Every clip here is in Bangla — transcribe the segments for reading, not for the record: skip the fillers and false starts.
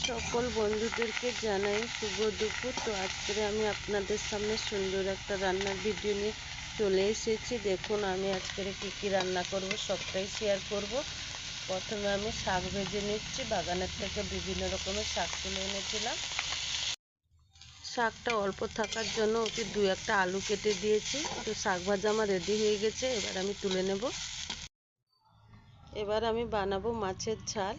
সকল বন্ধুদেরকে জানাই শুভ দুপুর। তো আজকে আমি আপনাদের সামনে সুন্দর একটা রান্নার ভিডিও নিয়ে চলে এসেছি। দেখুন আমি আজকে কী রান্না করব সবটাই শেয়ার করব। প্রথমে আমি শাক ভেজে নিচ্ছি। বাগানের থেকে বিভিন্ন রকমের শাক তুলে এনেছিলাম। শাকটা অল্প থাকার জন্য ওকে দু একটা আলু কেটে দিয়েছি। তো শাক ভাজা আমার রেডি হয়ে গেছে, এবার আমি তুলে নেব। এবার আমি বানাবো মাছের ঝাল।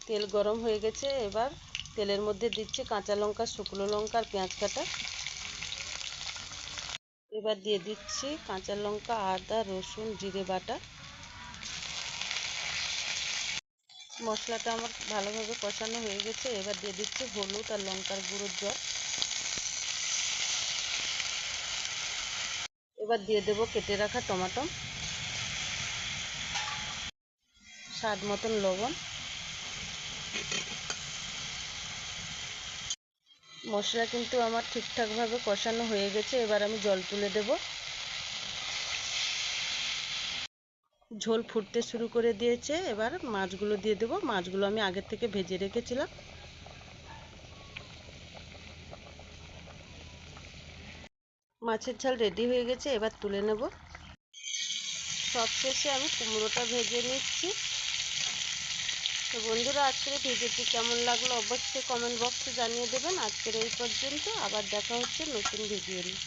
তেল গরম হয়ে গেছে, এবার তেলের মধ্যে দিচ্ছি কাঁচা লঙ্কা, শুকনো লঙ্কা আর পেঁয়াজ কাটা। এবার দিয়ে দিচ্ছি কাঁচা লঙ্কা, আদা, রসুন, জিরে বাটা। মশলাটা আমার ভালোভাবে কষানো হয়ে গেছে, এবার দিয়ে দিচ্ছি হলুদ আর লঙ্কার গুঁড়োর জল। এবার দিয়ে দেবো কেটে রাখা টমেটো, স্বাদ মতন লবণ। মশলা কিন্তু আমার ঠিকঠাকভাবে কষানো হয়ে গেছে, এবার আমি জল তুলে দেব। ঝোল ফুটতে শুরু করে দিয়েছে, এবার মাছগুলো দিয়ে দেবো। মাছগুলো আমি আগের থেকে ভেজে রেখেছিলাম। মাছের ঝাল রেডি হয়ে গেছে, এবার তুলে নেব। সবশেষে আমি কুমড়োটা ভেজে নিচ্ছি। তো বন্ধুরা, আজকের ভিডিওটি কেমন লাগলো অবশ্যই কমেন্ট বক্সে জানিয়ে দেবেন। আজকের এই পর্যন্ত, আবার দেখা হচ্ছে নতুন ভিডিও নিয়ে।